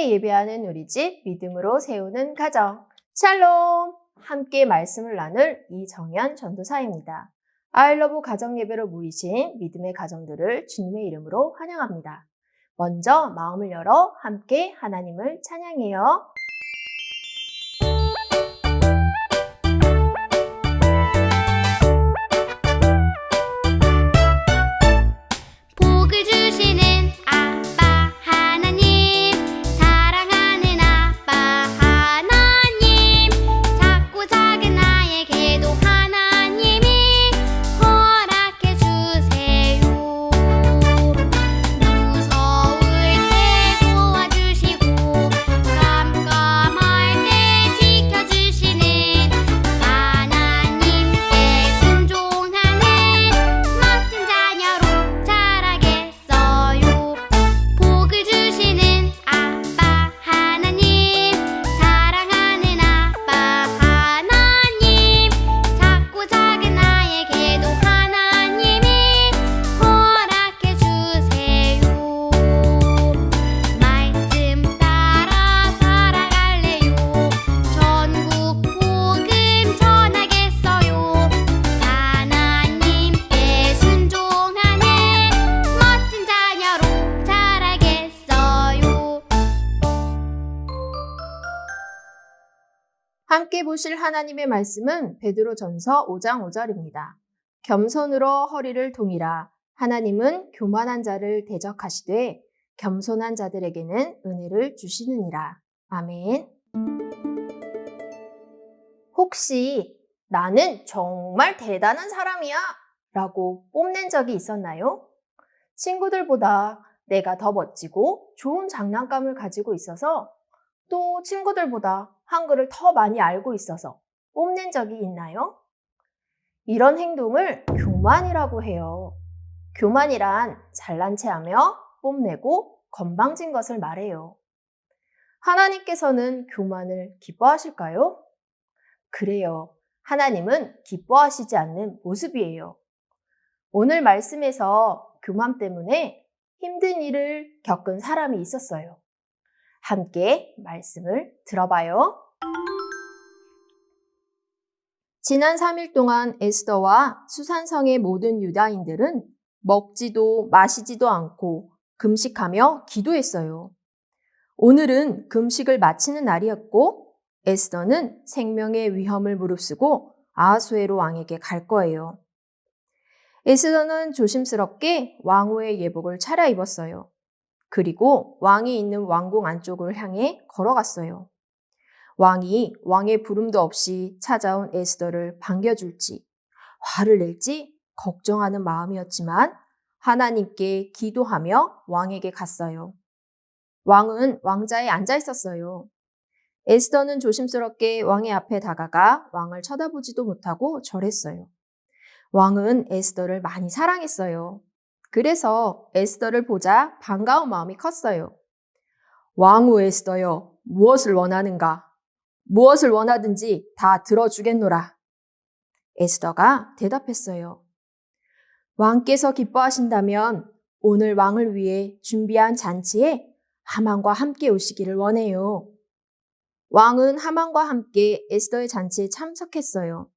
함께 예배하는 우리 집 믿음으로 세우는 가정. 샬롬! 함께 말씀을 나눌 이정현 전도사입니다. 아이러브 가정 예배로 모이신 믿음의 가정들을 주님의 이름으로 환영합니다. 먼저 마음을 열어 함께 하나님을 찬양해요. 복을 주시는 아빠 하나님, 사랑하는 아빠 하나님, 작고 작은 나에게도 하나님이 허락해 주세요. 무서울 때 도와주시고 깜깜할 때 지켜주시는 하나님께 순종하는 멋진 자녀로 자라겠어요. 복을 주시는 아빠 하나님, 사랑하는 아빠 하나님, 작고 작은 나에게도 하나님이 허락해 주세요. 말씀 따라 살아갈래요. 전국 복음 전하겠어요. 하나님께 순종하는 멋진 자녀로 자라겠어요. 함께 보실 하나님의 말씀은 베드로전서 5장 5절입니다. 겸손으로 허리를 동이라. 하나님은 교만한 자를 대적하시되 겸손한 자들에게는 은혜를 주시느니라. 아멘. 혹시 나는 정말 대단한 사람이야 라고 뽐낸 적이 있었나요? 친구들보다 내가 더 멋지고 좋은 장난감을 가지고 있어서, 또 친구들보다 한글을 더 많이 알고 있어서 뽐낸 적이 있나요? 이런 행동을 교만이라고 해요. 교만이란 잘난 체하며 뽐내고 건방진 것을 말해요. 하나님께서는 교만을 기뻐하실까요? 그래요. 하나님은 기뻐하시지 않는 모습이에요. 오늘 말씀에서 교만 때문에 힘든 일을 겪은 사람이 있었어요. 함께 말씀을 들어봐요. 지난 3일 동안 에스더와 수산성의 모든 유다인들은 먹지도 마시지도 않고 금식하며 기도했어요. 오늘은 금식을 마치는 날이었고 에스더는 생명의 위험을 무릅쓰고 아하수에로 왕에게 갈 거예요. 에스더는 조심스럽게 왕후의 예복을 차려입었어요. 그리고 왕이 있는 왕궁 안쪽을 향해 걸어갔어요. 왕이 왕의 부름도 없이 찾아온 에스더를 반겨줄지, 화를 낼지 걱정하는 마음이었지만 하나님께 기도하며 왕에게 갔어요. 왕은 왕자에 앉아 있었어요. 에스더는 조심스럽게 왕의 앞에 다가가 왕을 쳐다보지도 못하고 절했어요. 왕은 에스더를 많이 사랑했어요. 그래서 에스더를 보자 반가운 마음이 컸어요. 왕후 에스더여, 무엇을 원하는가? 무엇을 원하든지 다 들어주겠노라. 에스더가 대답했어요. 왕께서 기뻐하신다면 오늘 왕을 위해 준비한 잔치에 하만과 함께 오시기를 원해요. 왕은 하만과 함께 에스더의 잔치에 참석했어요.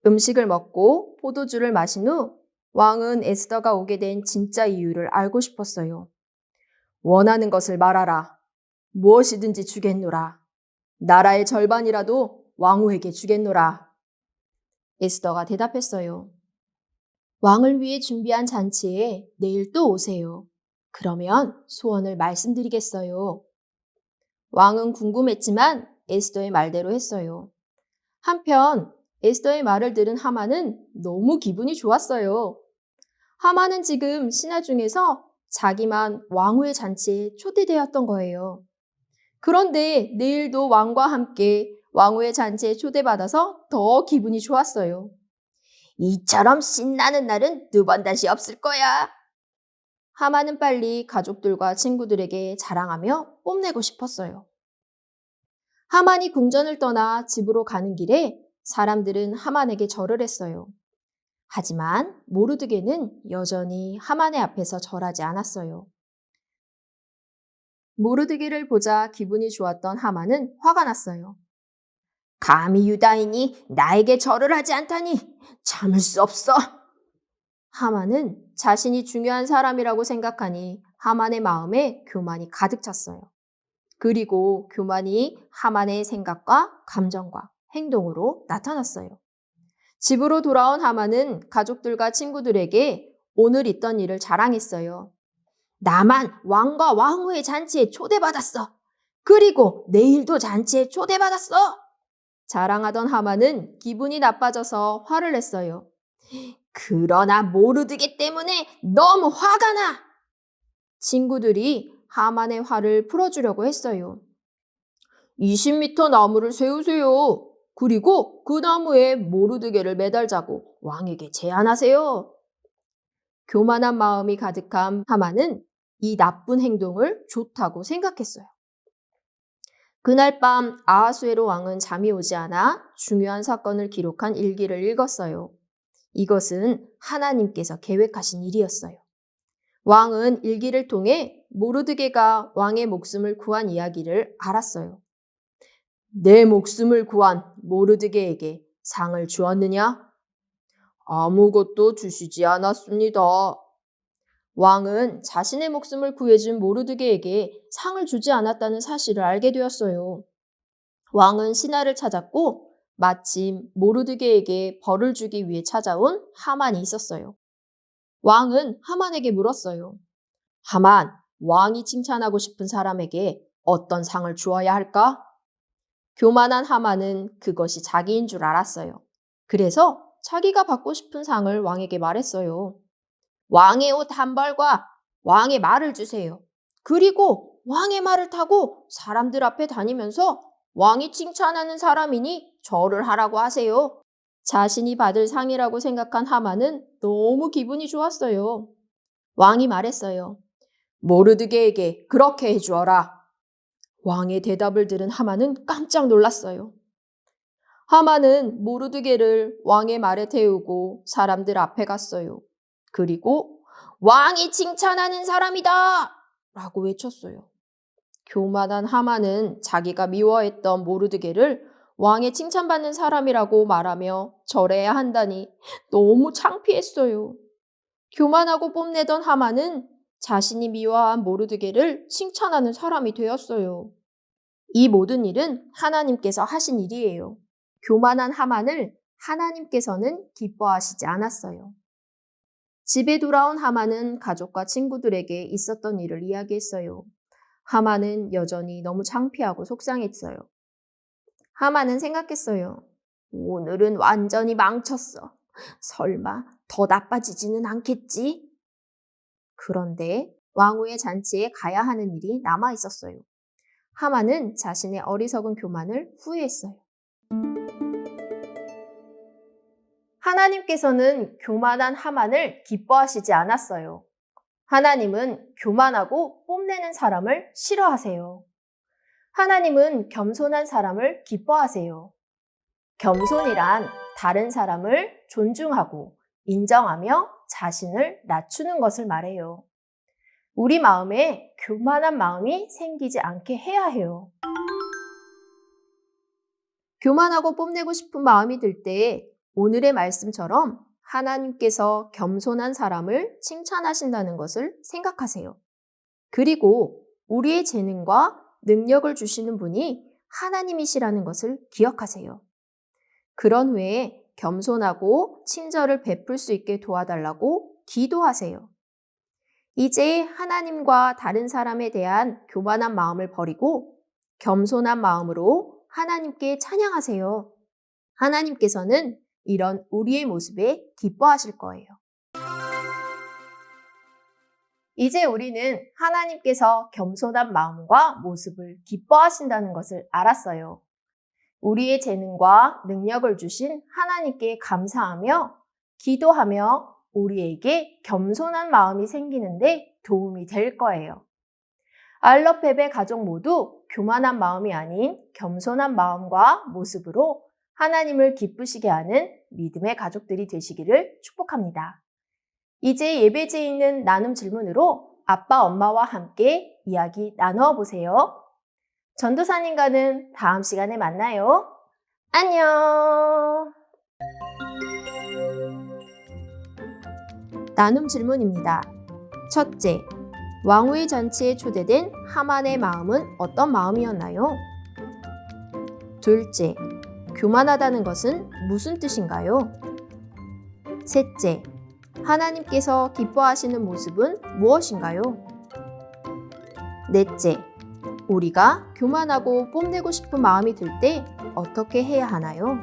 음식을 먹고 포도주를 마신 후 왕은 에스더가 오게 된 진짜 이유를 알고 싶었어요. 원하는 것을 말하라. 무엇이든지 주겠노라. 나라의 절반이라도 왕후에게 주겠노라. 에스더가 대답했어요. 왕을 위해 준비한 잔치에 내일 또 오세요. 그러면 소원을 말씀드리겠어요. 왕은 궁금했지만 에스더의 말대로 했어요. 한편 에스더의 말을 들은 하만은 너무 기분이 좋았어요. 하만은 지금 신하 중에서 자기만 왕후의 잔치에 초대되었던 거예요. 그런데 내일도 왕과 함께 왕후의 잔치에 초대받아서 더 기분이 좋았어요. 이처럼 신나는 날은 두 번 다시 없을 거야. 하만은 빨리 가족들과 친구들에게 자랑하며 뽐내고 싶었어요. 하만이 궁전을 떠나 집으로 가는 길에 사람들은 하만에게 절을 했어요. 하지만 모르드게는 여전히 하만의 앞에서 절하지 않았어요. 모르드게를 보자 기분이 좋았던 하만은 화가 났어요. 감히 유다인이 나에게 절을 하지 않다니 참을 수 없어. 하만은 자신이 중요한 사람이라고 생각하니 하만의 마음에 교만이 가득 찼어요. 그리고 교만이 하만의 생각과 감정과 행동으로 나타났어요. 집으로 돌아온 하만은 가족들과 친구들에게 오늘 있던 일을 자랑했어요. 나만 왕과 왕후의 잔치에 초대받았어. 그리고 내일도 잔치에 초대받았어. 자랑하던 하만은 기분이 나빠져서 화를 냈어요. 그러나 모르드게 때문에 너무 화가 나. 친구들이 하만의 화를 풀어주려고 했어요. 20m 나무를 세우세요. 그리고 그 나무에 모르드게를 매달자고 왕에게 제안하세요. 교만한 마음이 가득한 하만은 이 나쁜 행동을 좋다고 생각했어요. 그날 밤 아하수에로 왕은 잠이 오지 않아 중요한 사건을 기록한 일기를 읽었어요. 이것은 하나님께서 계획하신 일이었어요. 왕은 일기를 통해 모르드게가 왕의 목숨을 구한 이야기를 알았어요. 내 목숨을 구한 모르드게에게 상을 주었느냐? 아무것도 주시지 않았습니다. 왕은 자신의 목숨을 구해준 모르드게에게 상을 주지 않았다는 사실을 알게 되었어요. 왕은 신하를 찾았고 마침 모르드게에게 벌을 주기 위해 찾아온 하만이 있었어요. 왕은 하만에게 물었어요. 하만, 왕이 칭찬하고 싶은 사람에게 어떤 상을 주어야 할까? 교만한 하만은 그것이 자기인 줄 알았어요. 그래서 자기가 받고 싶은 상을 왕에게 말했어요. 왕의 옷 한 벌과 왕의 말을 주세요. 그리고 왕의 말을 타고 사람들 앞에 다니면서 왕이 칭찬하는 사람이니 절을 하라고 하세요. 자신이 받을 상이라고 생각한 하만은 너무 기분이 좋았어요. 왕이 말했어요. 모르드게에게 그렇게 해주어라. 왕의 대답을 들은 하만은 깜짝 놀랐어요. 하만은 모르드게를 왕의 말에 태우고 사람들 앞에 갔어요. 그리고 왕이 칭찬하는 사람이다! 라고 외쳤어요. 교만한 하만은 자기가 미워했던 모르드게를 왕의 칭찬받는 사람이라고 말하며 절해야 한다니 너무 창피했어요. 교만하고 뽐내던 하만은 자신이 미워한 모르드게를 칭찬하는 사람이 되었어요. 이 모든 일은 하나님께서 하신 일이에요. 교만한 하만을 하나님께서는 기뻐하시지 않았어요. 집에 돌아온 하만은 가족과 친구들에게 있었던 일을 이야기했어요. 하만은 여전히 너무 창피하고 속상했어요. 하만은 생각했어요. 오늘은 완전히 망쳤어. 설마 더 나빠지지는 않겠지? 그런데 왕후의 잔치에 가야 하는 일이 남아 있었어요. 하만은 자신의 어리석은 교만을 후회했어요. 하나님께서는 교만한 하만을 기뻐하시지 않았어요. 하나님은 교만하고 뽐내는 사람을 싫어하세요. 하나님은 겸손한 사람을 기뻐하세요. 겸손이란 다른 사람을 존중하고 인정하며 자신을 낮추는 것을 말해요. 우리 마음에 교만한 마음이 생기지 않게 해야 해요. 교만하고 뽐내고 싶은 마음이 들 때 오늘의 말씀처럼 하나님께서 겸손한 사람을 칭찬하신다는 것을 생각하세요. 그리고 우리의 재능과 능력을 주시는 분이 하나님이시라는 것을 기억하세요. 그런 후에 겸손하고 친절을 베풀 수 있게 도와달라고 기도하세요. 이제 하나님과 다른 사람에 대한 교만한 마음을 버리고 겸손한 마음으로 하나님께 찬양하세요. 하나님께서는 이런 우리의 모습에 기뻐하실 거예요. 이제 우리는 하나님께서 겸손한 마음과 모습을 기뻐하신다는 것을 알았어요. 우리의 재능과 능력을 주신 하나님께 감사하며 기도하며 우리에게 겸손한 마음이 생기는데 도움이 될 거예요. 알러팹의 가족 모두 교만한 마음이 아닌 겸손한 마음과 모습으로 하나님을 기쁘시게 하는 믿음의 가족들이 되시기를 축복합니다. 이제 예배지에 있는 나눔 질문으로 아빠, 엄마와 함께 이야기 나누어 보세요. 전도사님과는 다음 시간에 만나요. 안녕! 나눔 질문입니다. 첫째, 왕후의 잔치에 초대된 하만의 마음은 어떤 마음이었나요? 둘째, 교만하다는 것은 무슨 뜻인가요? 셋째, 하나님께서 기뻐하시는 모습은 무엇인가요? 넷째, 우리가 교만하고 뽐내고 싶은 마음이 들 때 어떻게 해야 하나요?